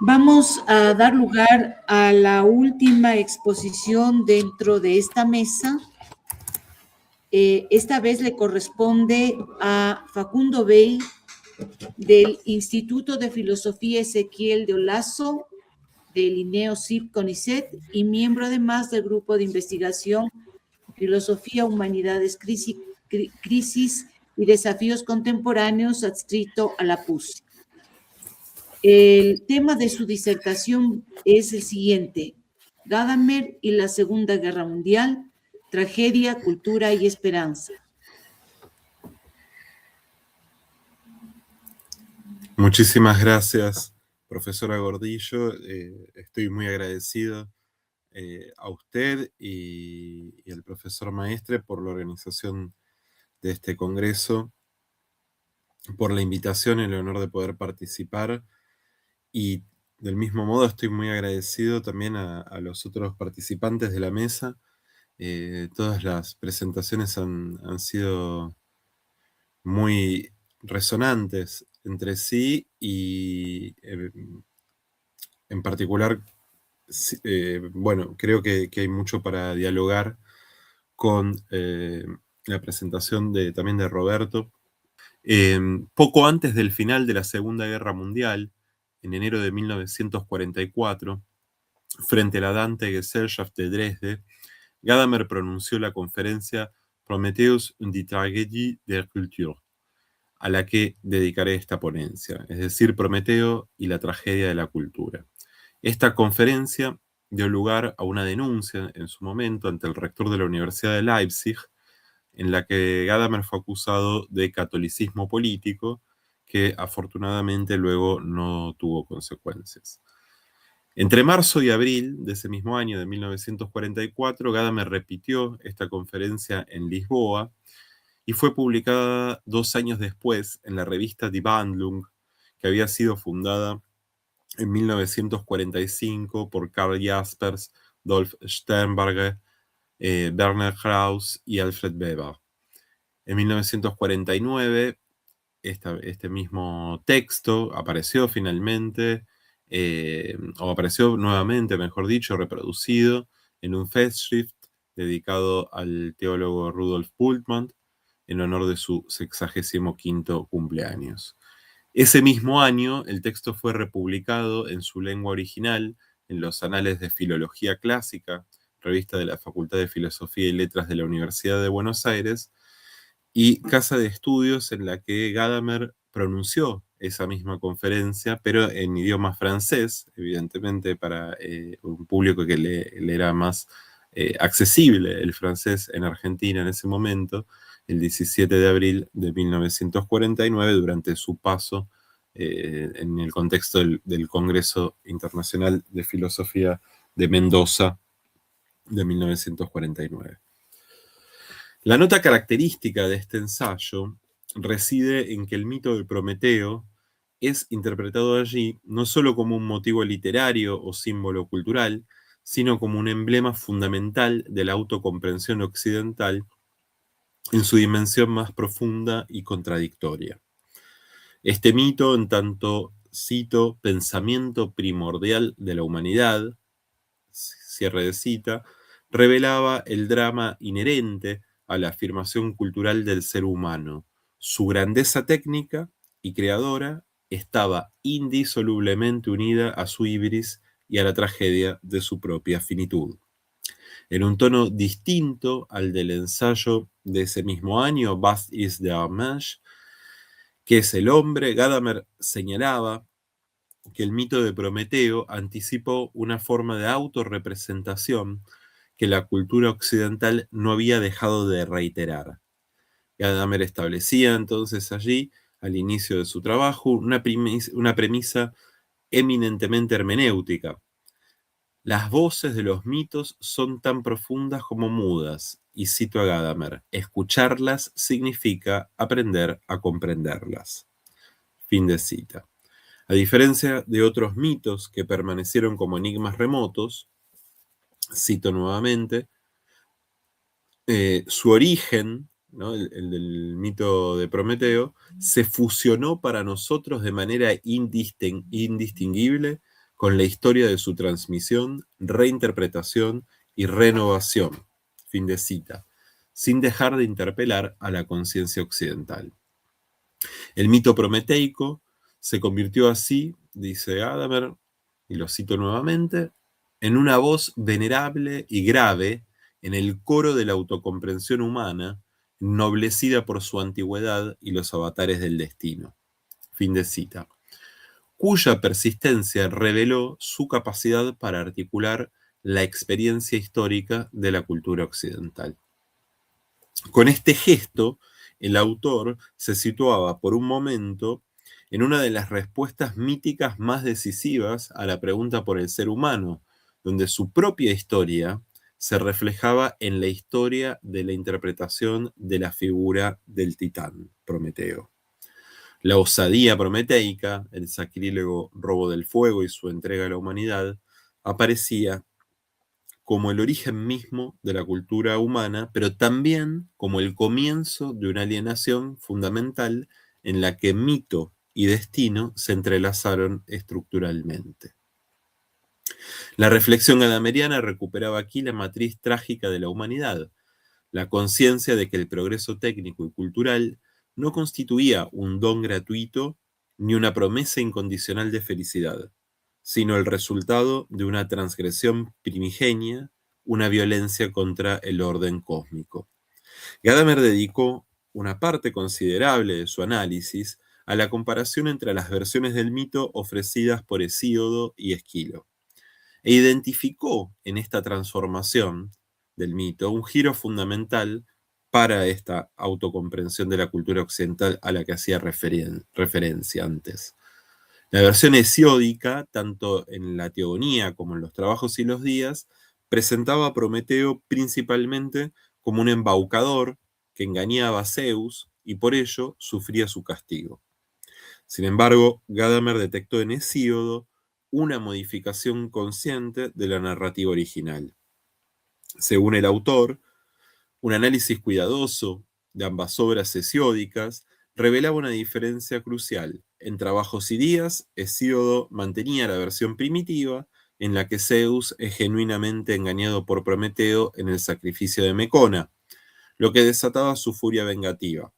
Vamos a dar lugar a la última exposición dentro de esta mesa. Esta vez le corresponde a Facundo Bey, del Instituto de Filosofía Ezequiel de Olazo, del INEO CIP CONICET, y miembro además del Grupo de Investigación Filosofía, Humanidades, Crisis y Desafíos Contemporáneos, adscrito a la PUSI. El tema de su disertación es el siguiente: Gadamer y la Segunda Guerra Mundial, tragedia, cultura y esperanza. Muchísimas gracias, profesora Gordillo. Estoy muy agradecido a usted y al profesor Maestre por la organización de este congreso, por la invitación y el honor de poder participar. Y del mismo modo estoy muy agradecido también a los otros participantes de la mesa. Todas las presentaciones han sido muy resonantes entre sí y en particular, bueno, creo que hay mucho para dialogar con la presentación también de Roberto. Poco antes del final de la Segunda Guerra Mundial, en enero de 1944, frente a la Dante-Gesellschaft de Dresde, Gadamer pronunció la conferencia Prometheus und die Tragödie der Kultur, a la que dedicaré esta ponencia, es decir, Prometeo y la tragedia de la cultura. Esta conferencia dio lugar a una denuncia en su momento ante el rector de la Universidad de Leipzig, en la que Gadamer fue acusado de catolicismo político, que afortunadamente luego no tuvo consecuencias. Entre marzo y abril de ese mismo año, de 1944, Gadamer repitió esta conferencia en Lisboa y fue publicada 2 años después en la revista Die Wandlung, que había sido fundada en 1945 por Karl Jaspers, Dolf Sternberger, Werner Krauss y Alfred Weber. En 1949, este mismo texto apareció finalmente, o apareció nuevamente, mejor dicho, reproducido en un Festschrift dedicado al teólogo Rudolf Bultmann en honor de su 65º cumpleaños. Ese mismo año, el texto fue republicado en su lengua original en los Anales de Filología Clásica, revista de la Facultad de Filosofía y Letras de la Universidad de Buenos Aires, y casa de estudios en la que Gadamer pronunció esa misma conferencia, pero en idioma francés, evidentemente para un público que le era más accesible el francés en Argentina en ese momento, el 17 de abril de 1949, durante su paso en el contexto del Congreso Internacional de Filosofía de Mendoza de 1949. La nota característica de este ensayo reside en que el mito de Prometeo es interpretado allí no solo como un motivo literario o símbolo cultural, sino como un emblema fundamental de la autocomprensión occidental en su dimensión más profunda y contradictoria. Este mito, en tanto, cito, pensamiento primordial de la humanidad, cierre de cita, revelaba el drama inherente a la afirmación cultural del ser humano. Su grandeza técnica y creadora estaba indisolublemente unida a su ibris y a la tragedia de su propia finitud. En un tono distinto al del ensayo de ese mismo año, Was ist der Mensch?, ¿qué es el hombre?, Gadamer señalaba que el mito de Prometeo anticipó una forma de autorrepresentación que la cultura occidental no había dejado de reiterar. Gadamer establecía entonces allí, al inicio de su trabajo, una premisa eminentemente hermenéutica. Las voces de los mitos son tan profundas como mudas, y cito a Gadamer, escucharlas significa aprender a comprenderlas. Fin de cita. A diferencia de otros mitos que permanecieron como enigmas remotos, cito nuevamente, su origen, ¿no?, el del mito de Prometeo, se fusionó para nosotros de manera indistinguible con la historia de su transmisión, reinterpretación y renovación. Fin de cita. Sin dejar de interpelar a la conciencia occidental. El mito prometeico se convirtió así, dice Gadamer, y lo cito nuevamente, en una voz venerable y grave en el coro de la autocomprensión humana, ennoblecida por su antigüedad y los avatares del destino. Fin de cita. Cuya persistencia reveló su capacidad para articular la experiencia histórica de la cultura occidental. Con este gesto, el autor se situaba por un momento en una de las respuestas míticas más decisivas a la pregunta por el ser humano, donde su propia historia se reflejaba en la historia de la interpretación de la figura del titán, Prometeo. La osadía prometeica, el sacrílego robo del fuego y su entrega a la humanidad, aparecía como el origen mismo de la cultura humana, pero también como el comienzo de una alienación fundamental en la que mito y destino se entrelazaron estructuralmente. La reflexión gadameriana recuperaba aquí la matriz trágica de la humanidad, la conciencia de que el progreso técnico y cultural no constituía un don gratuito ni una promesa incondicional de felicidad, sino el resultado de una transgresión primigenia, una violencia contra el orden cósmico. Gadamer dedicó una parte considerable de su análisis a la comparación entre las versiones del mito ofrecidas por Hesíodo y Esquilo, e identificó en esta transformación del mito un giro fundamental para esta autocomprensión de la cultura occidental a la que hacía referencia antes. La versión hesiódica, tanto en la teogonía como en los trabajos y los días, presentaba a Prometeo principalmente como un embaucador que engañaba a Zeus y por ello sufría su castigo. Sin embargo, Gadamer detectó en Hesíodo una modificación consciente de la narrativa original. Según el autor, un análisis cuidadoso de ambas obras hesiódicas revelaba una diferencia crucial. En Trabajos y Días, Hesíodo mantenía la versión primitiva en la que Zeus es genuinamente engañado por Prometeo en el sacrificio de Mecona, lo que desataba su furia vengativa.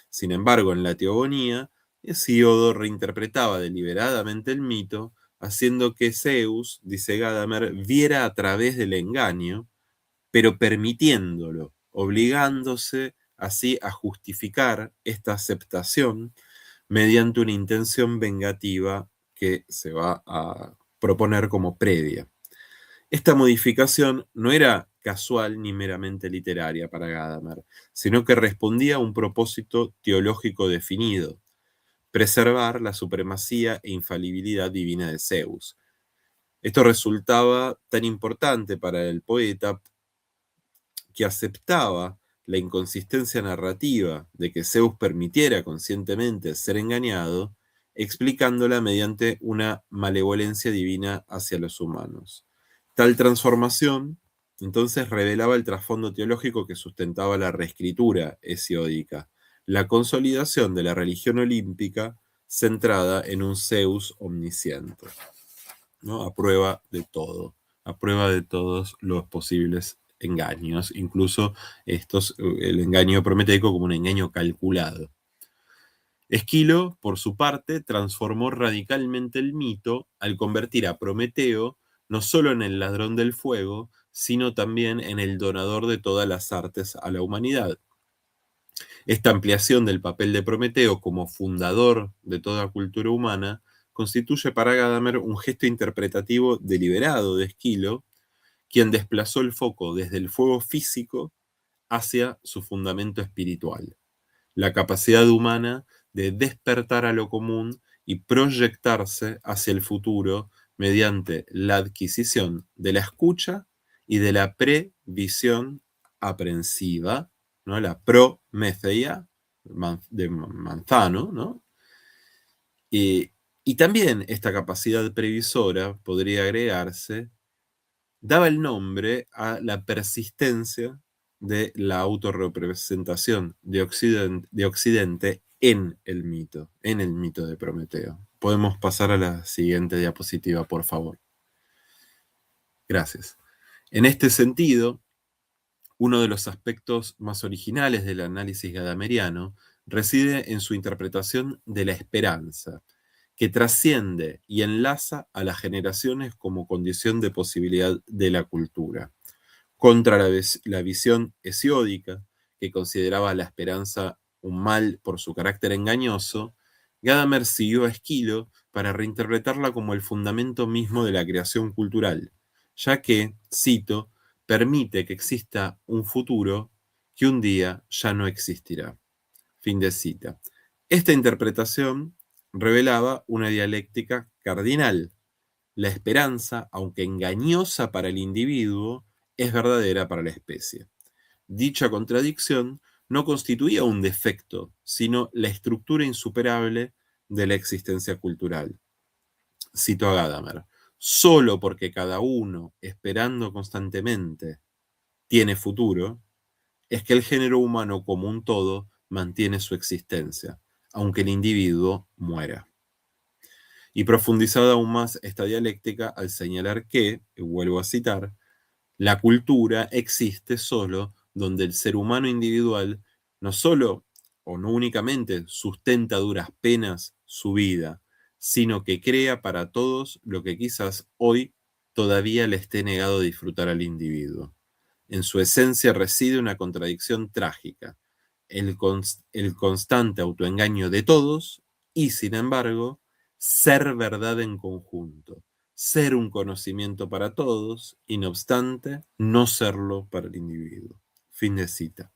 Sin embargo, en la teogonía, Hesíodo reinterpretaba deliberadamente el mito, haciendo que Zeus, dice Gadamer, viera a través del engaño, pero permitiéndolo, obligándose así a justificar esta aceptación mediante una intención vengativa que se va a proponer como previa. Esta modificación no era casual ni meramente literaria para Gadamer, sino que respondía a un propósito teológico definido: preservar la supremacía e infalibilidad divina de Zeus. Esto resultaba tan importante para el poeta que aceptaba la inconsistencia narrativa de que Zeus permitiera conscientemente ser engañado, explicándola mediante una malevolencia divina hacia los humanos. Tal transformación, entonces, revelaba el trasfondo teológico que sustentaba la reescritura hesiódica, la consolidación de la religión olímpica centrada en un Zeus omnisciente, ¿no? A prueba de todo, a prueba de todos los posibles engaños, incluso el engaño prometeico como un engaño calculado. Esquilo, por su parte, transformó radicalmente el mito al convertir a Prometeo no solo en el ladrón del fuego, sino también en el donador de todas las artes a la humanidad. Esta ampliación del papel de Prometeo como fundador de toda cultura humana constituye para Gadamer un gesto interpretativo deliberado de Esquilo, quien desplazó el foco desde el fuego físico hacia su fundamento espiritual, la capacidad humana de despertar a lo común y proyectarse hacia el futuro mediante la adquisición de la escucha y de la previsión aprensiva, ¿no? La prometheia de Manzano, ¿no? Y también esta capacidad previsora, podría agregarse, daba el nombre a la persistencia de la autorrepresentación de Occidente en el mito de Prometeo. Podemos pasar a la siguiente diapositiva, por favor. Gracias. En este sentido, uno de los aspectos más originales del análisis gadameriano reside en su interpretación de la esperanza, que trasciende y enlaza a las generaciones como condición de posibilidad de la cultura. Contra la visión hesiódica, que consideraba la esperanza un mal por su carácter engañoso, Gadamer siguió a Esquilo para reinterpretarla como el fundamento mismo de la creación cultural, ya que, cito, permite que exista un futuro que un día ya no existirá. Fin de cita. Esta interpretación revelaba una dialéctica cardinal. La esperanza, aunque engañosa para el individuo, es verdadera para la especie. Dicha contradicción no constituía un defecto, sino la estructura insuperable de la existencia cultural. Cito a Gadamer: solo porque cada uno, esperando constantemente, tiene futuro, es que el género humano como un todo mantiene su existencia, aunque el individuo muera. Y profundizada aún más esta dialéctica al señalar que, y vuelvo a citar, la cultura existe solo donde el ser humano individual no solo o no únicamente sustenta a duras penas su vida, sino que crea para todos lo que quizás hoy todavía le esté negado disfrutar al individuo. En su esencia reside una contradicción trágica, el constante autoengaño de todos y, sin embargo, ser verdad en conjunto, ser un conocimiento para todos y, no obstante, no serlo para el individuo. Fin de cita.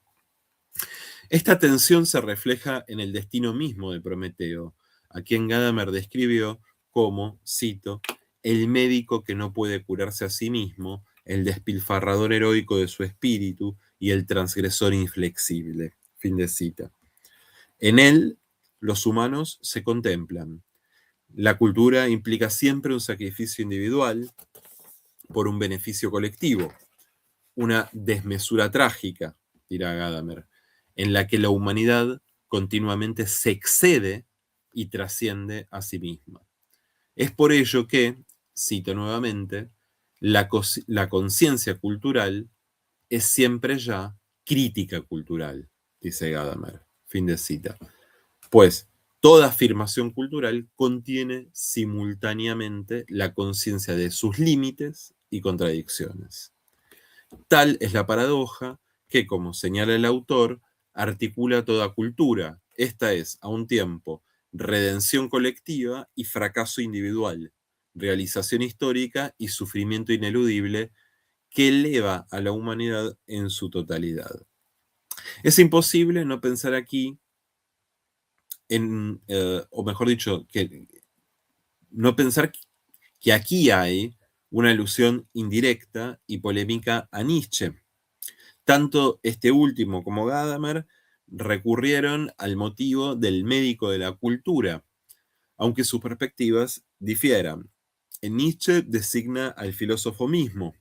Esta tensión se refleja en el destino mismo de Prometeo, a quien Gadamer describió como, cito, el médico que no puede curarse a sí mismo, el despilfarrador heroico de su espíritu y el transgresor inflexible. Fin de cita. En él, los humanos se contemplan. La cultura implica siempre un sacrificio individual por un beneficio colectivo, una desmesura trágica, dirá Gadamer, en la que la humanidad continuamente se excede y trasciende a sí misma. Es por ello que, cito nuevamente, la conciencia cultural es siempre ya crítica cultural, dice Gadamer. Fin de cita. Pues toda afirmación cultural contiene simultáneamente la conciencia de sus límites y contradicciones. Tal es la paradoja que, como señala el autor, articula toda cultura. Esta es, a un tiempo, redención colectiva y fracaso individual, realización histórica y sufrimiento ineludible que eleva a la humanidad en su totalidad. Es imposible no pensar aquí o mejor dicho, que no pensar que aquí hay una alusión indirecta y polémica a Nietzsche. Tanto este último como Gadamer recurrieron al motivo del médico de la cultura, aunque sus perspectivas difieran. En Nietzsche designa al filósofo mismo,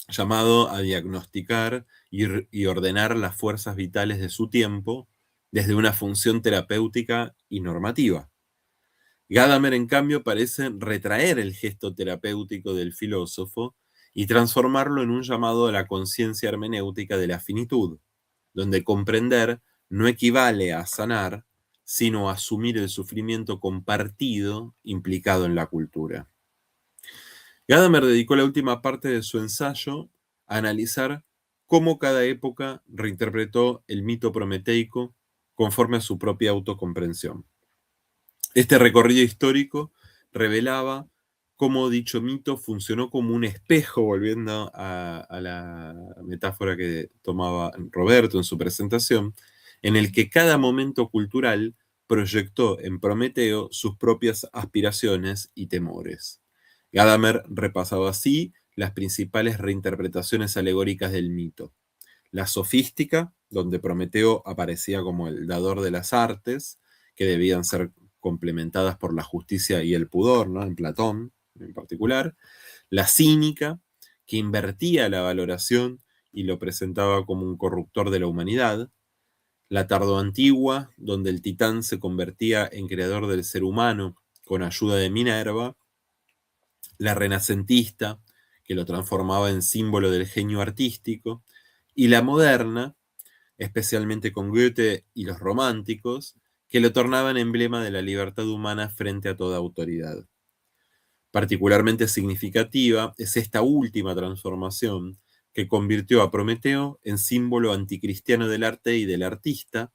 llamado a diagnosticar y ordenar las fuerzas vitales de su tiempo desde una función terapéutica y normativa. Gadamer, en cambio, parece retraer el gesto terapéutico del filósofo y transformarlo en un llamado a la conciencia hermenéutica de la finitud, donde comprender no equivale a sanar, sino a asumir el sufrimiento compartido implicado en la cultura. Gadamer dedicó la última parte de su ensayo a analizar cómo cada época reinterpretó el mito prometeico conforme a su propia autocomprensión. Este recorrido histórico revelaba cómo dicho mito funcionó como un espejo, volviendo a la metáfora que tomaba Roberto en su presentación, en el que cada momento cultural proyectó en Prometeo sus propias aspiraciones y temores. Gadamer repasaba así las principales reinterpretaciones alegóricas del mito. La sofística, donde Prometeo aparecía como el dador de las artes, que debían ser complementadas por la justicia y el pudor, ¿no? En Platón en particular. La cínica, que invertía la valoración y lo presentaba como un corruptor de la humanidad. La tardoantigua, donde el titán se convertía en creador del ser humano con ayuda de Minerva, la renacentista, que lo transformaba en símbolo del genio artístico, y la moderna, especialmente con Goethe y los románticos, que lo tornaban emblema de la libertad humana frente a toda autoridad. Particularmente significativa es esta última transformación que convirtió a Prometeo en símbolo anticristiano del arte y del artista,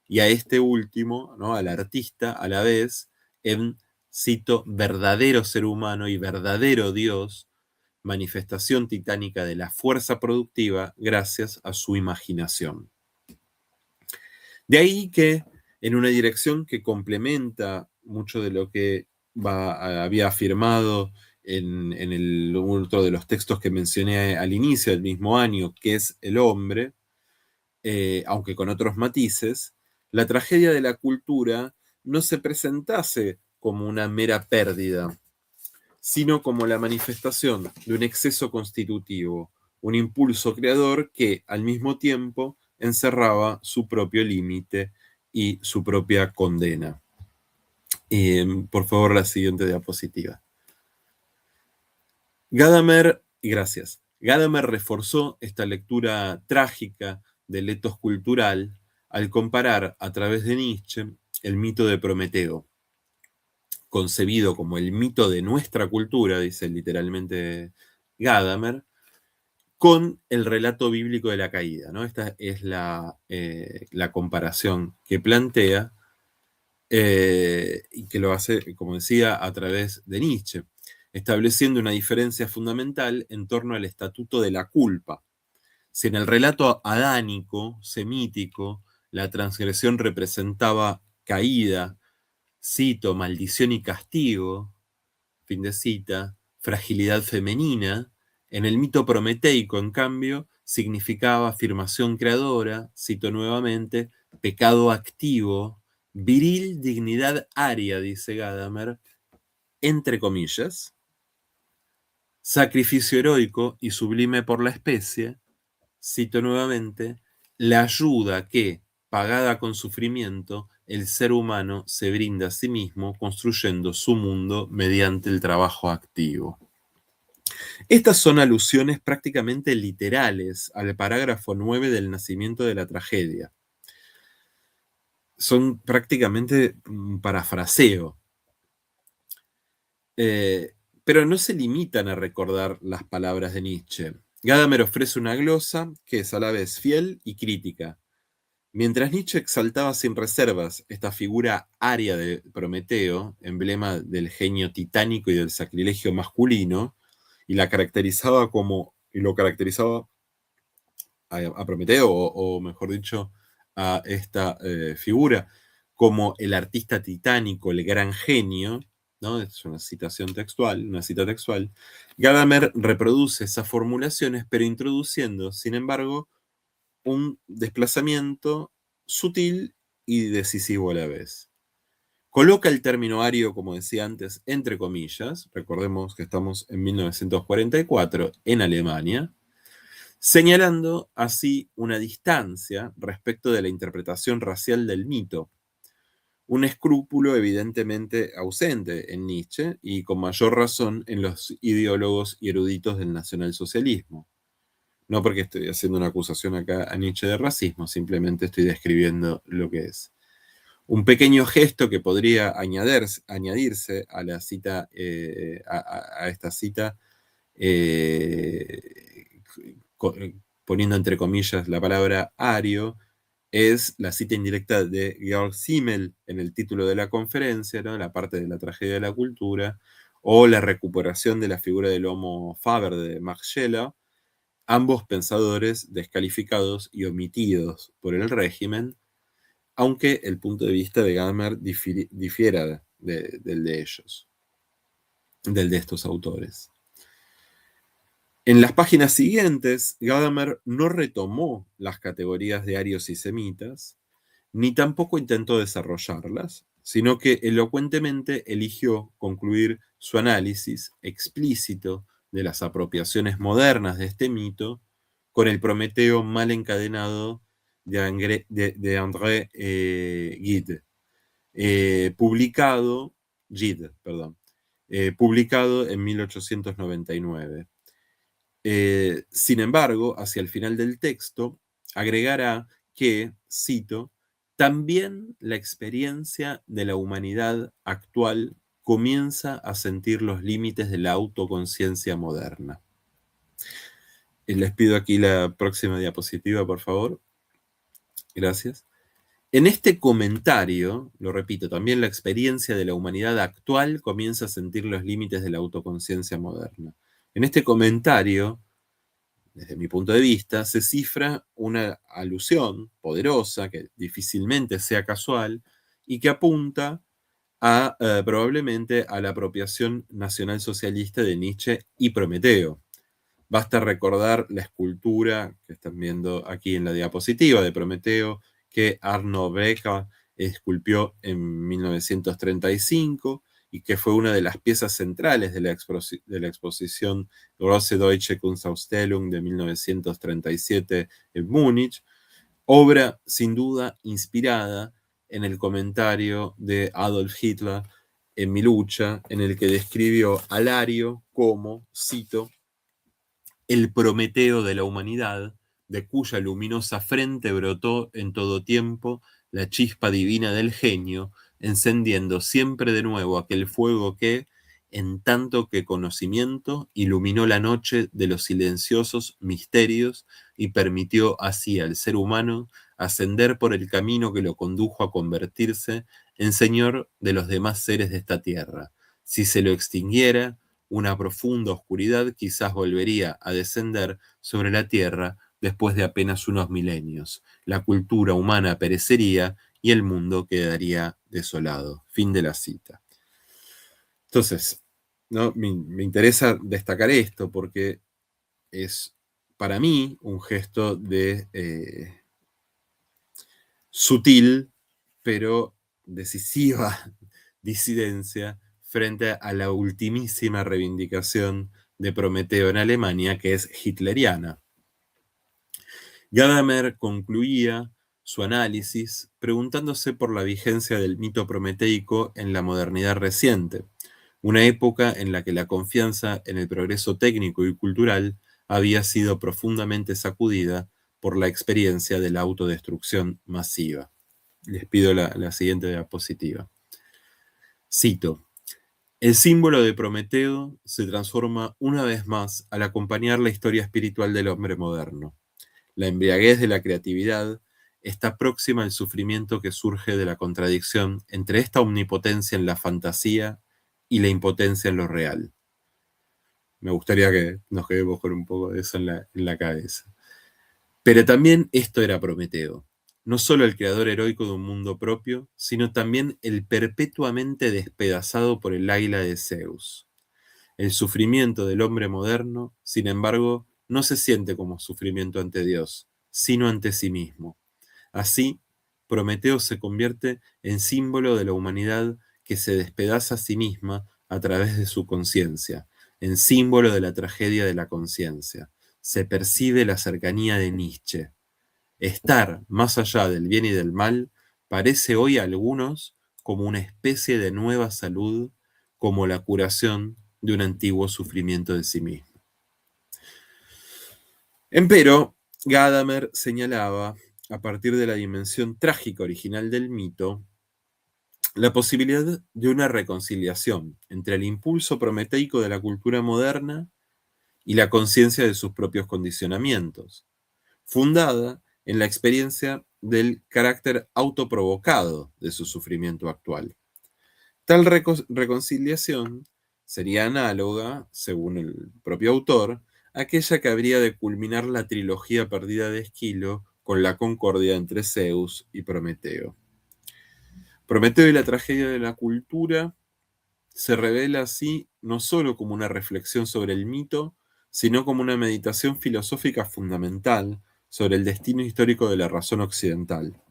y a este último, ¿no?, al artista, a la vez, en, cito, verdadero ser humano y verdadero Dios, manifestación titánica de la fuerza productiva gracias a su imaginación. De ahí que, en una dirección que complementa mucho de lo que había afirmado en el otro de los textos que mencioné al inicio del mismo año, que es el hombre, aunque con otros matices, la tragedia de la cultura no se presentase como una mera pérdida, sino como la manifestación de un exceso constitutivo, un impulso creador que al mismo tiempo encerraba su propio límite y su propia condena. Por favor, la siguiente diapositiva. Gracias. Gadamer reforzó esta lectura trágica del etos cultural al comparar a través de Nietzsche el mito de Prometeo, concebido como el mito de nuestra cultura, dice literalmente Gadamer, con el relato bíblico de la caída, ¿no? Esta es la comparación que plantea y que lo hace, como decía, a través de Nietzsche, estableciendo una diferencia fundamental en torno al estatuto de la culpa. Si en el relato adánico, semítico, la transgresión representaba caída, cito, maldición y castigo, fin de cita, fragilidad femenina, en el mito prometeico, en cambio, significaba afirmación creadora, cito nuevamente, pecado activo, viril dignidad aria, dice Gadamer, entre comillas, sacrificio heroico y sublime por la especie, cito nuevamente, la ayuda que, pagada con sufrimiento, el ser humano se brinda a sí mismo construyendo su mundo mediante el trabajo activo. Estas son alusiones prácticamente literales al parágrafo 9 del nacimiento de la tragedia. Son prácticamente un parafraseo. Pero no se limitan a recordar las palabras de Nietzsche. Gadamer ofrece una glosa que es a la vez fiel y crítica. Mientras Nietzsche exaltaba sin reservas esta figura aria de Prometeo, emblema del genio titánico y del sacrilegio masculino, y lo caracterizaba a Prometeo, o mejor dicho, a esta figura, como el artista titánico, el gran genio, ¿no? Es una cita textual. Gadamer reproduce esas formulaciones, pero introduciendo, sin embargo, un desplazamiento sutil y decisivo a la vez. Coloca el término ario, como decía antes, entre comillas. Recordemos que estamos en 1944 en Alemania, señalando así una distancia respecto de la interpretación racial del mito. Un escrúpulo evidentemente ausente en Nietzsche y con mayor razón en los ideólogos y eruditos del nacionalsocialismo. No porque estoy haciendo una acusación acá a Nietzsche de racismo, simplemente estoy describiendo lo que es. Un pequeño gesto que podría añadirse a la cita, a esta cita, poniendo entre comillas la palabra ario, es la cita indirecta de Georg Simmel en el título de la conferencia, ¿no?, la parte de la tragedia de la cultura, o la recuperación de la figura del Homo Faber de Max Scheler, ambos pensadores descalificados y omitidos por el régimen, aunque el punto de vista de Gadamer difiera del de ellos, del de estos autores. En las páginas siguientes, Gadamer no retomó las categorías de arios y semitas, ni tampoco intentó desarrollarlas, sino que elocuentemente eligió concluir su análisis explícito de las apropiaciones modernas de este mito con el Prometeo mal encadenado de André Gide, publicado Gide, perdón, publicado en 1899. Sin embargo, hacia el final del texto, agregará que, cito, también la experiencia de la humanidad actual comienza a sentir los límites de la autoconciencia moderna. Les pido aquí la próxima diapositiva, por favor. Gracias. En este comentario, lo repito, también la experiencia de la humanidad actual comienza a sentir los límites de la autoconciencia moderna. En este comentario, desde mi punto de vista, se cifra una alusión poderosa, que difícilmente sea casual, y que apunta a probablemente a la apropiación nacionalsocialista de Nietzsche y Prometeo. Basta recordar la escultura que están viendo aquí en la diapositiva de Prometeo, que Arno Becker esculpió en 1935 y que fue una de las piezas centrales de la exposición Große Deutsche Kunstausstellung de 1937 en Múnich, obra sin duda inspirada en el comentario de Adolf Hitler en Mi lucha, en el que describió a Lario como, cito, el Prometeo de la humanidad, de cuya luminosa frente brotó en todo tiempo la chispa divina del genio, encendiendo siempre de nuevo aquel fuego que, en tanto que conocimiento, iluminó la noche de los silenciosos misterios y permitió así al ser humano ascender por el camino que lo condujo a convertirse en señor de los demás seres de esta tierra. Si se lo extinguiera, una profunda oscuridad quizás volvería a descender sobre la tierra después de apenas unos milenios. La cultura humana perecería y el mundo quedaría desolado. Fin de la cita. Entonces, ¿no? Me interesa destacar esto porque es para mí un gesto de sutil pero decisiva disidencia frente a la ultimísima reivindicación de Prometeo en Alemania, que es hitleriana. Gadamer concluía su análisis preguntándose por la vigencia del mito prometeico en la modernidad reciente, una época en la que la confianza en el progreso técnico y cultural había sido profundamente sacudida por la experiencia de la autodestrucción masiva. Les pido la siguiente diapositiva. Cito: el símbolo de Prometeo se transforma una vez más al acompañar la historia espiritual del hombre moderno. La embriaguez de la creatividad está próxima al sufrimiento que surge de la contradicción entre esta omnipotencia en la fantasía y la impotencia en lo real. Me gustaría que nos quedemos con un poco de eso en la cabeza. Pero también esto era Prometeo. No solo el creador heroico de un mundo propio, sino también el perpetuamente despedazado por el águila de Zeus. El sufrimiento del hombre moderno, sin embargo, no se siente como sufrimiento ante Dios, sino ante sí mismo. Así, Prometeo se convierte en símbolo de la humanidad que se despedaza a sí misma a través de su conciencia, en símbolo de la tragedia de la conciencia. Se percibe la cercanía de Nietzsche. Estar más allá del bien y del mal parece hoy a algunos como una especie de nueva salud, como la curación de un antiguo sufrimiento de sí mismo. Empero, Gadamer señalaba, a partir de la dimensión trágica original del mito, la posibilidad de una reconciliación entre el impulso prometeico de la cultura moderna y la conciencia de sus propios condicionamientos, fundada en la experiencia del carácter autoprovocado de su sufrimiento actual. Tal reconciliación sería análoga, según el propio autor, a aquella que habría de culminar la trilogía perdida de Esquilo con la concordia entre Zeus y Prometeo. Prometeo y la tragedia de la cultura se revela así no solo como una reflexión sobre el mito, sino como una meditación filosófica fundamental sobre el destino histórico de la razón occidental.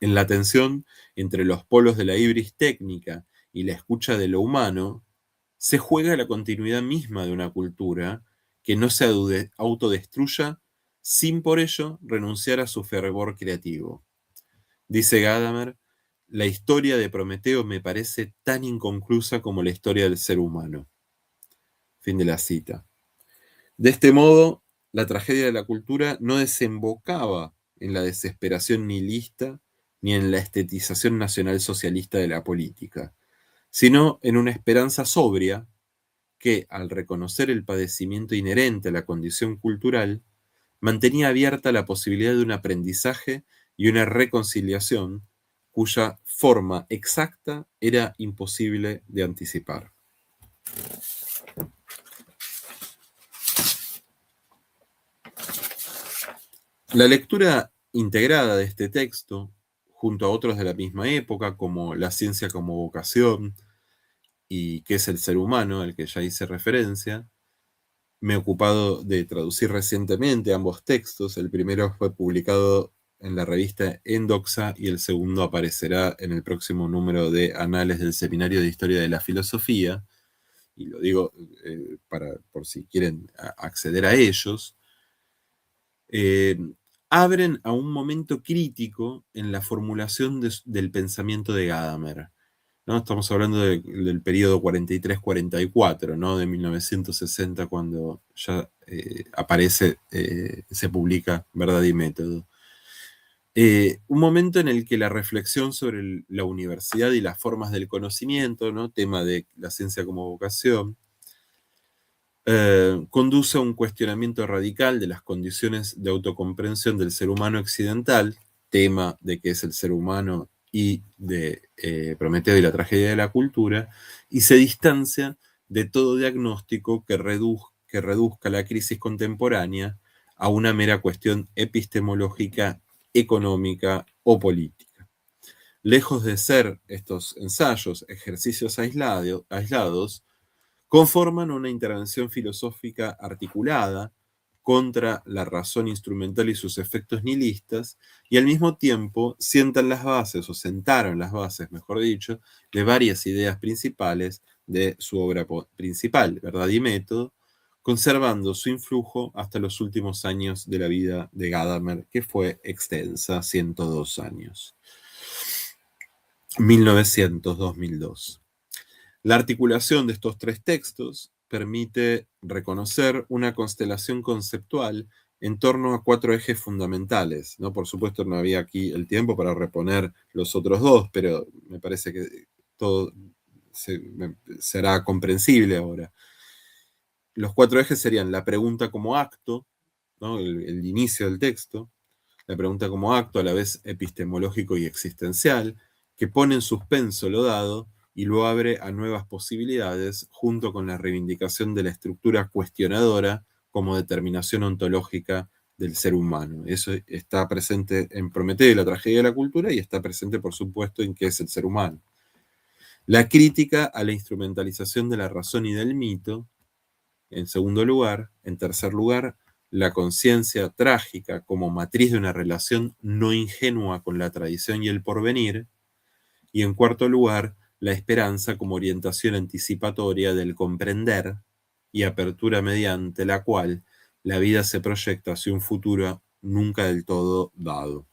En la tensión entre los polos de la ibris técnica y la escucha de lo humano, se juega la continuidad misma de una cultura que no se autodestruya sin por ello renunciar a su fervor creativo. Dice Gadamer, la historia de Prometeo me parece tan inconclusa como la historia del ser humano. Fin de la cita. De este modo, la tragedia de la cultura no desembocaba en la desesperación nihilista ni en la estetización nacional-socialista de la política, sino en una esperanza sobria que, al reconocer el padecimiento inherente a la condición cultural, mantenía abierta la posibilidad de un aprendizaje y una reconciliación cuya forma exacta era imposible de anticipar. La lectura integrada de este texto, junto a otros de la misma época, como La ciencia como vocación y ¿Qué es el ser humano?, al que ya hice referencia, me he ocupado de traducir recientemente ambos textos. El primero fue publicado en la revista Endoxa y el segundo aparecerá en el próximo número de Anales del Seminario de Historia de la Filosofía. Y lo digo por si quieren acceder a ellos. Abren a un momento crítico en la formulación del pensamiento de Gadamer, ¿no? Estamos hablando del periodo 43-44, ¿no? De 1960, cuando ya aparece, se publica Verdad y Método. Un momento en el que la reflexión sobre la universidad y las formas del conocimiento, ¿no? Tema de la ciencia como vocación, conduce a un cuestionamiento radical de las condiciones de autocomprensión del ser humano occidental, tema de qué es el ser humano y de Prometeo y la tragedia de la cultura, y se distancia de todo diagnóstico que reduzca la crisis contemporánea a una mera cuestión epistemológica, económica o política. Lejos de ser estos ensayos ejercicios aislados, conforman una intervención filosófica articulada contra la razón instrumental y sus efectos nihilistas, y al mismo tiempo sentaron las bases, mejor dicho, de varias ideas principales de su obra principal, Verdad y Método, conservando su influjo hasta los últimos años de la vida de Gadamer, que fue extensa, 102 años. 1900-2002. La articulación de estos tres textos permite reconocer una constelación conceptual en torno a cuatro ejes fundamentales, ¿no? Por supuesto, no había aquí el tiempo para reponer los otros dos, pero me parece que todo será comprensible ahora. Los cuatro ejes serían la pregunta como acto, ¿no? el inicio del texto, la pregunta como acto a la vez epistemológico y existencial, que pone en suspenso lo dado y lo abre a nuevas posibilidades, junto con la reivindicación de la estructura cuestionadora como determinación ontológica del ser humano. Eso está presente en Prometeo y la tragedia de la cultura, y está presente, por supuesto, en qué es el ser humano. La crítica a la instrumentalización de la razón y del mito, en segundo lugar. En tercer lugar, la conciencia trágica como matriz de una relación no ingenua con la tradición y el porvenir. Y en cuarto lugar, la esperanza como orientación anticipatoria del comprender y apertura mediante la cual la vida se proyecta hacia un futuro nunca del todo dado.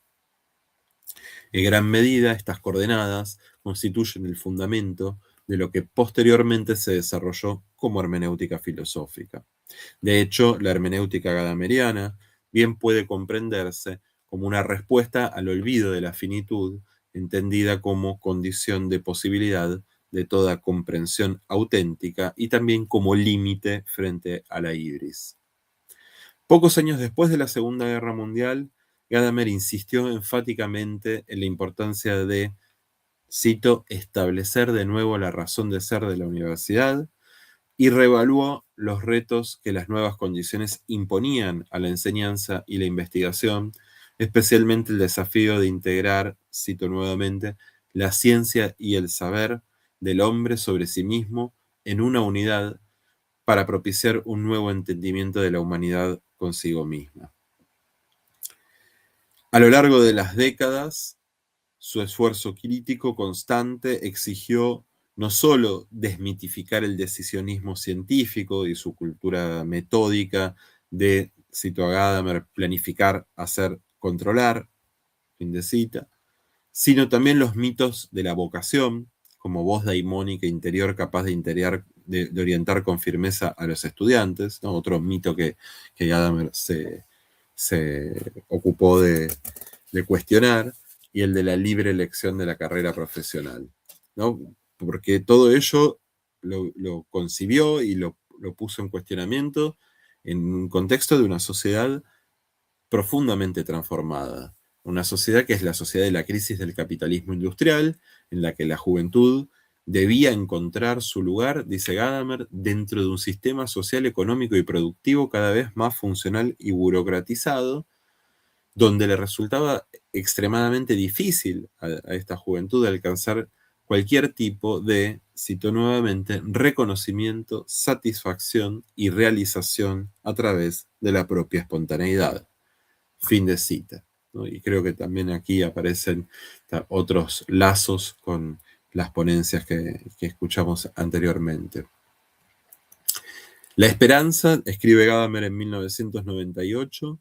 En gran medida, estas coordenadas constituyen el fundamento de lo que posteriormente se desarrolló como hermenéutica filosófica. De hecho, la hermenéutica gadameriana bien puede comprenderse como una respuesta al olvido de la finitud, entendida como condición de posibilidad de toda comprensión auténtica y también como límite frente a la ibris. Pocos años después de la Segunda Guerra Mundial, Gadamer insistió enfáticamente en la importancia de, cito, establecer de nuevo la razón de ser de la universidad, y reevaluó los retos que las nuevas condiciones imponían a la enseñanza y la investigación, especialmente el desafío de integrar, cito nuevamente, la ciencia y el saber del hombre sobre sí mismo en una unidad para propiciar un nuevo entendimiento de la humanidad consigo misma. A lo largo de las décadas, su esfuerzo crítico constante exigió no solo desmitificar el decisionismo científico y su cultura metódica de, cito a Gadamer, planificar, hacer, controlar, fin de cita, sino también los mitos de la vocación, como voz daimónica interior capaz de orientar con firmeza a los estudiantes, ¿no? Otro mito que Gadamer se ocupó de cuestionar, y el de la libre elección de la carrera profesional, ¿no? Porque todo ello lo concibió y lo puso en cuestionamiento en un contexto de una sociedad profundamente transformada. Una sociedad que es la sociedad de la crisis del capitalismo industrial, en la que la juventud debía encontrar su lugar, dice Gadamer, dentro de un sistema social, económico y productivo cada vez más funcional y burocratizado, donde le resultaba extremadamente difícil a esta juventud alcanzar cualquier tipo de, cito nuevamente, reconocimiento, satisfacción y realización a través de la propia espontaneidad. Fin de cita, ¿no? Y creo que también aquí aparecen otros lazos con las ponencias que escuchamos anteriormente. La esperanza, escribe Gadamer en 1998,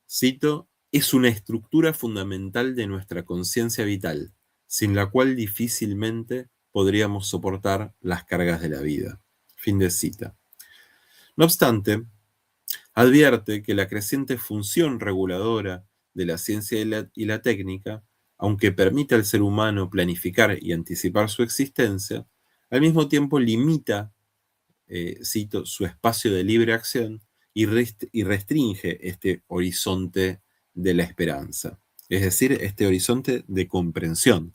cito, es una estructura fundamental de nuestra conciencia vital, sin la cual difícilmente podríamos soportar las cargas de la vida. Fin de cita. No obstante, advierte que la creciente función reguladora de la ciencia y la técnica, aunque permite al ser humano planificar y anticipar su existencia, al mismo tiempo limita, cito, su espacio de libre acción y restringe este horizonte de la esperanza, es decir, este horizonte de comprensión.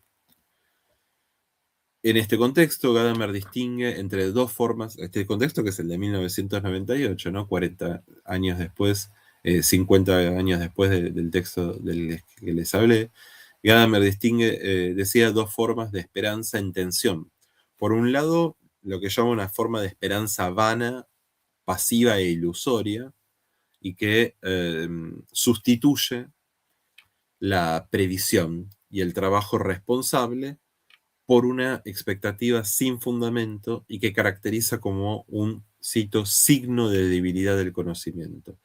En este contexto, Gadamer distingue entre dos formas, este contexto que es el de 1998, ¿no? 40 años después, 50 años después del texto del que les hablé, Gadamer distingue, decía, dos formas de esperanza en tensión. Por un lado, lo que llama una forma de esperanza vana, pasiva e ilusoria, y que sustituye la previsión y el trabajo responsable por una expectativa sin fundamento y que caracteriza como un, cito, signo de debilidad del conocimiento.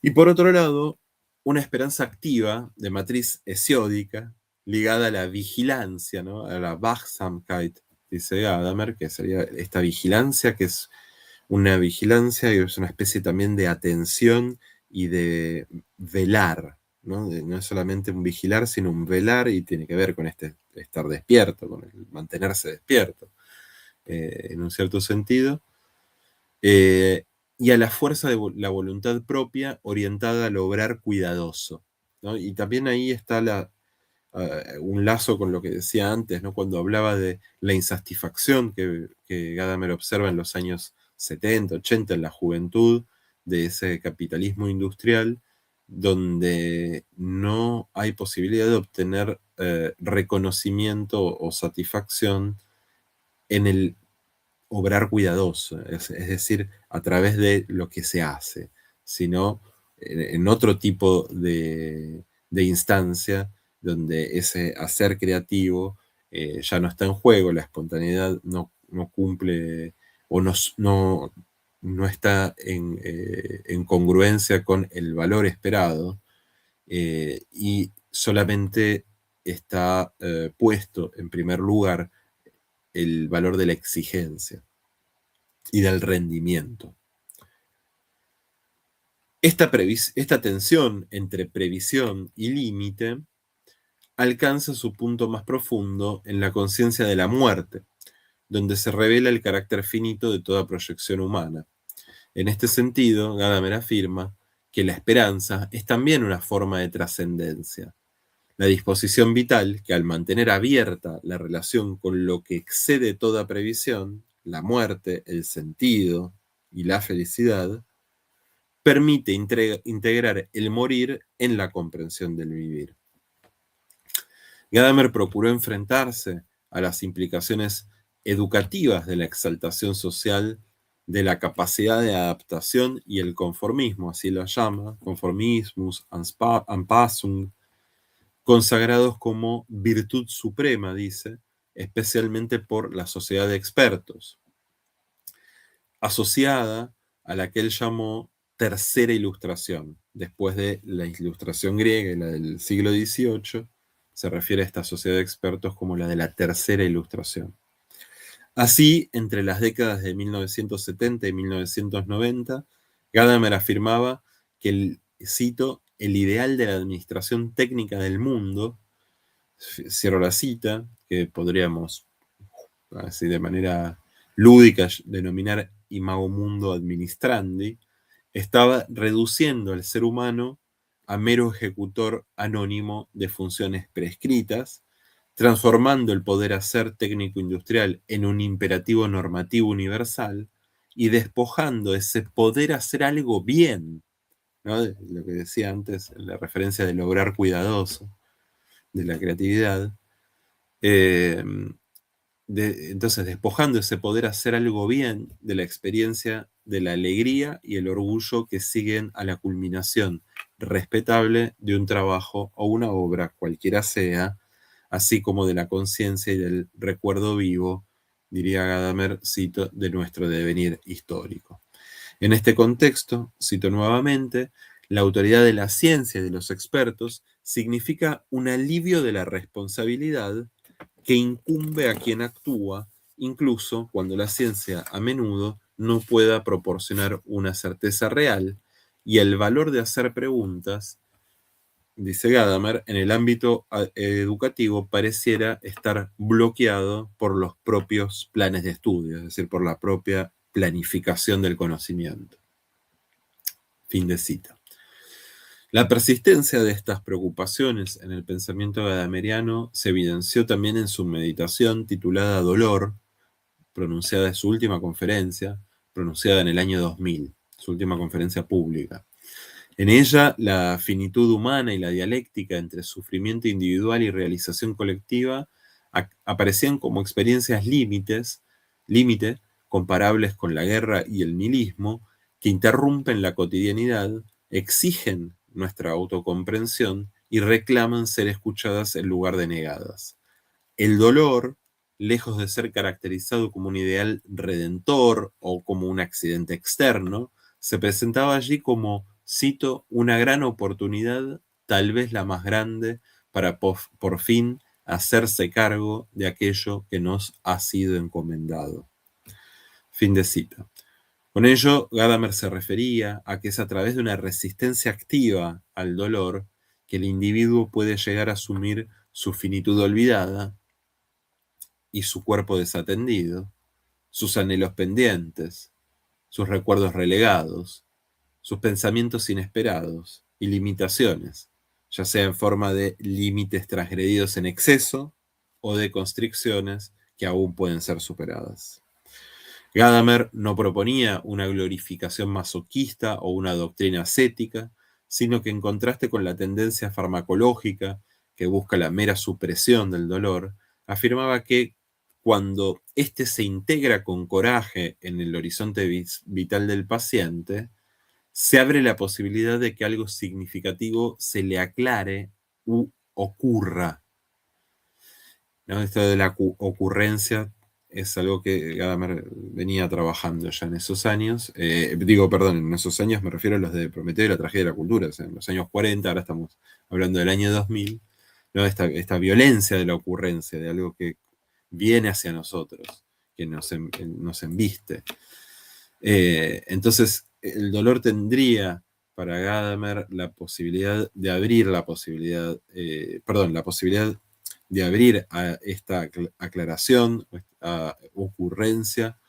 Y por otro lado, una esperanza activa de matriz hesiódica ligada a la vigilancia, ¿no? A la Wachsamkeit, dice Gadamer, que sería esta vigilancia, que es una vigilancia y es una especie también de atención y de velar, ¿no? No es solamente un vigilar, sino un velar, y tiene que ver con este estar despierto, con el mantenerse despierto, en un cierto sentido, y a la fuerza de la voluntad propia orientada al obrar cuidadoso, ¿no? Y también ahí está un lazo con lo que decía antes, ¿no? Cuando hablaba de la insatisfacción que Gadamer observa en los años 70, 80 en la juventud de ese capitalismo industrial, donde no hay posibilidad de obtener reconocimiento o satisfacción en el obrar cuidadoso, es decir, a través de lo que se hace, sino en otro tipo de instancia donde ese hacer creativo ya no está en juego, la espontaneidad no cumple o no está en congruencia con el valor esperado, y solamente está puesto en primer lugar el valor de la exigencia y del rendimiento. Esta tensión entre previsión y límite alcanza su punto más profundo en la conciencia de la muerte, donde se revela el carácter finito de toda proyección humana. En este sentido, Gadamer afirma que la esperanza es también una forma de trascendencia, la disposición vital que, al mantener abierta la relación con lo que excede toda previsión, la muerte, el sentido y la felicidad, permite integrar el morir en la comprensión del vivir. Gadamer procuró enfrentarse a las implicaciones educativas de la exaltación social, de la capacidad de adaptación y el conformismo, así lo llama, conformismus, Anpassung, consagrados como virtud suprema, dice, especialmente por la sociedad de expertos, asociada a la que él llamó tercera ilustración, después de la ilustración griega y la del siglo XVIII, se refiere a esta sociedad de expertos como la de la Tercera Ilustración. Así, entre las décadas de 1970 y 1990, Gadamer afirmaba que, cito, el ideal de la administración técnica del mundo, cierro la cita, que podríamos, así de manera lúdica, denominar imago mundo administrandi, estaba reduciendo al ser humano a mero ejecutor anónimo de funciones prescritas, transformando el poder hacer técnico-industrial en un imperativo normativo universal y despojando ese poder hacer algo bien, ¿no? Lo que decía antes, la referencia de lograr cuidadoso, de la creatividad. Entonces, despojando ese poder hacer algo bien de la experiencia de la alegría y el orgullo que siguen a la culminación respetable de un trabajo o una obra, cualquiera sea, así como de la conciencia y del recuerdo vivo, diría Gadamer, cito, de nuestro devenir histórico. En este contexto, cito nuevamente, la autoridad de la ciencia y de los expertos significa un alivio de la responsabilidad que incumbe a quien actúa, incluso cuando la ciencia a menudo no pueda proporcionar una certeza real, y el valor de hacer preguntas, dice Gadamer, en el ámbito educativo pareciera estar bloqueado por los propios planes de estudio, es decir, por la propia planificación del conocimiento. Fin de cita. La persistencia de estas preocupaciones en el pensamiento gadameriano se evidenció también en su meditación titulada Dolor, pronunciada en su última conferencia, pronunciada en el año 2000, su última conferencia pública. En ella, la finitud humana y la dialéctica entre sufrimiento individual y realización colectiva aparecían como experiencias límite, comparables con la guerra y el nihilismo, que interrumpen la cotidianidad, exigen nuestra autocomprensión y reclaman ser escuchadas en lugar de negadas. El dolor, lejos de ser caracterizado como un ideal redentor o como un accidente externo, se presentaba allí como, cito, una gran oportunidad, tal vez la más grande, para por fin hacerse cargo de aquello que nos ha sido encomendado. Fin de cita. Con ello, Gadamer se refería a que es a través de una resistencia activa al dolor que el individuo puede llegar a asumir su finitud olvidada y su cuerpo desatendido, sus anhelos pendientes, sus recuerdos relegados, sus pensamientos inesperados y limitaciones, ya sea en forma de límites transgredidos en exceso o de constricciones que aún pueden ser superadas. Gadamer no proponía una glorificación masoquista o una doctrina ascética, sino que en contraste con la tendencia farmacológica que busca la mera supresión del dolor, afirmaba que cuando éste se integra con coraje en el horizonte vital del paciente, se abre la posibilidad de que algo significativo se le aclare u ocurra, ¿no? Esto de la ocurrencia es algo que Gadamer venía trabajando ya en esos años. En esos años me refiero a los de Prometeo y la tragedia de la cultura, o sea, en los años 40, ahora estamos hablando del año 2000, ¿no? Esta violencia de la ocurrencia, de algo que viene hacia nosotros, que nos embiste. Entonces, el dolor tendría para Gadamer la posibilidad de abrir la posibilidad de abrir a esta aclaración, a ocurrencia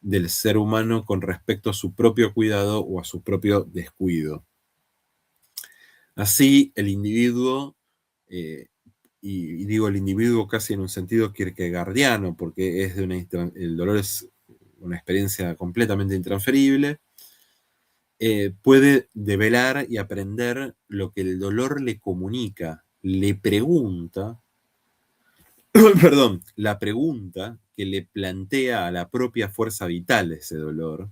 del ser humano con respecto a su propio cuidado o a su propio descuido. Así, el individuo, y digo el individuo casi en un sentido kierkegaardiano, porque el dolor es una experiencia completamente intransferible, puede develar y aprender lo que el dolor le comunica, le pregunta, la pregunta que le plantea a la propia fuerza vital ese dolor,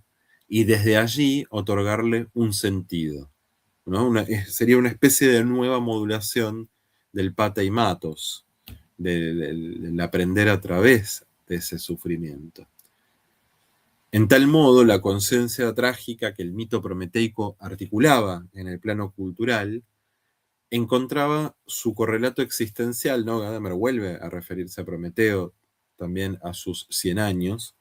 y desde allí otorgarle un sentido, ¿no? Sería una especie de nueva modulación del pateimatos, del aprender a través de ese sufrimiento. En tal modo, la conciencia trágica que el mito prometeico articulaba en el plano cultural encontraba su correlato existencial, ¿no? Gadamer vuelve a referirse a Prometeo también a sus 100 años.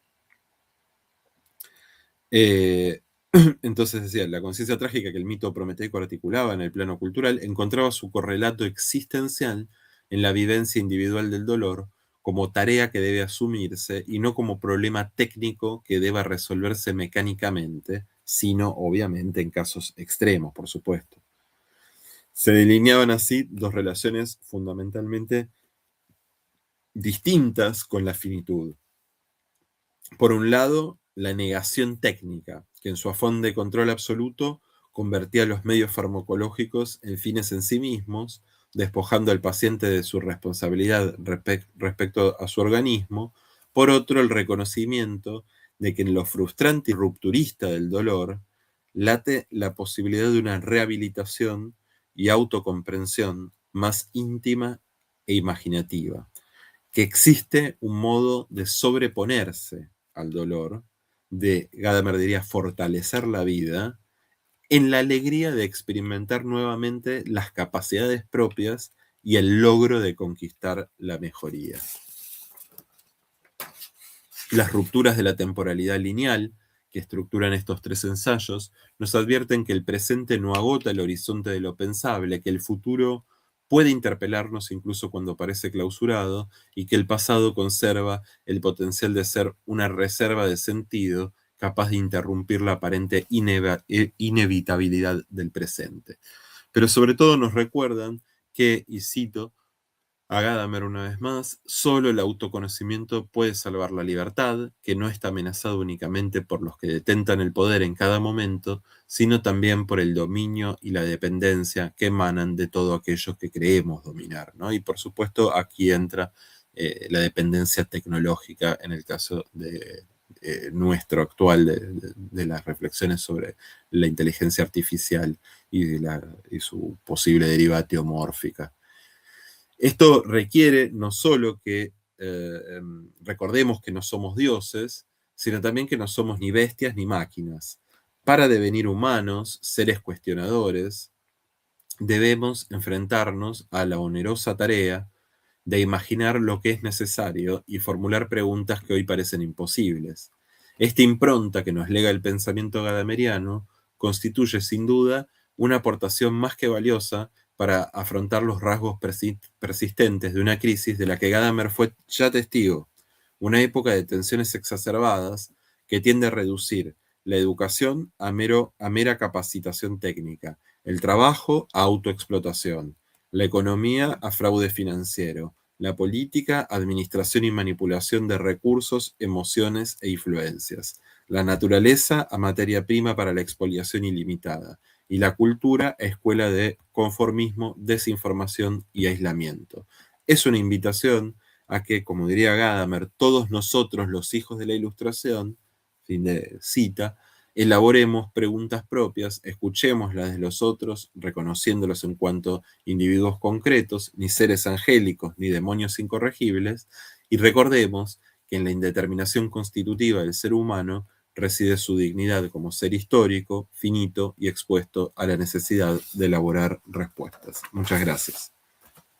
Entonces decía, la conciencia trágica que el mito prometeico articulaba en el plano cultural encontraba su correlato existencial en la vivencia individual del dolor como tarea que debe asumirse y no como problema técnico que deba resolverse mecánicamente, sino obviamente en casos extremos, por supuesto. Se delineaban así dos relaciones fundamentalmente distintas con la finitud. Por un lado, la negación técnica, que en su afán de control absoluto convertía los medios farmacológicos en fines en sí mismos, despojando al paciente de su responsabilidad respecto a su organismo. Por otro, el reconocimiento de que en lo frustrante y rupturista del dolor late la posibilidad de una rehabilitación y autocomprensión más íntima e imaginativa, que existe un modo de sobreponerse al dolor, de, Gadamer diría, fortalecer la vida, en la alegría de experimentar nuevamente las capacidades propias y el logro de conquistar la mejoría. Las rupturas de la temporalidad lineal que estructuran estos tres ensayos nos advierten que el presente no agota el horizonte de lo pensable, que el futuro puede interpelarnos incluso cuando parece clausurado y que el pasado conserva el potencial de ser una reserva de sentido capaz de interrumpir la aparente inevitabilidad del presente. Pero sobre todo nos recuerdan que, y cito a Gadamer una vez más, solo el autoconocimiento puede salvar la libertad, que no está amenazada únicamente por los que detentan el poder en cada momento, sino también por el dominio y la dependencia que emanan de todos aquellos que creemos dominar, ¿no? Y por supuesto aquí entra la dependencia tecnológica en el caso de nuestro actual, de las reflexiones sobre la inteligencia artificial y su posible deriva teomórfica. Esto requiere no solo que recordemos que no somos dioses, sino también que no somos ni bestias ni máquinas. Para devenir humanos, seres cuestionadores, debemos enfrentarnos a la onerosa tarea de imaginar lo que es necesario y formular preguntas que hoy parecen imposibles. Esta impronta que nos lega el pensamiento gadameriano constituye sin duda una aportación más que valiosa para afrontar los rasgos persistentes de una crisis de la que Gadamer fue ya testigo, una época de tensiones exacerbadas que tiende a reducir la educación a mera capacitación técnica, el trabajo a autoexplotación, la economía a fraude financiero, la política, administración y manipulación de recursos, emociones e influencias, la naturaleza a materia prima para la expoliación ilimitada, y la cultura a escuela de conformismo, desinformación y aislamiento. Es una invitación a que, como diría Gadamer, todos nosotros, los hijos de la Ilustración, fin de cita, elaboremos preguntas propias, escuchemos las de los otros, reconociéndolos en cuanto individuos concretos, ni seres angélicos, ni demonios incorregibles, y recordemos que en la indeterminación constitutiva del ser humano reside su dignidad como ser histórico, finito y expuesto a la necesidad de elaborar respuestas. Muchas gracias.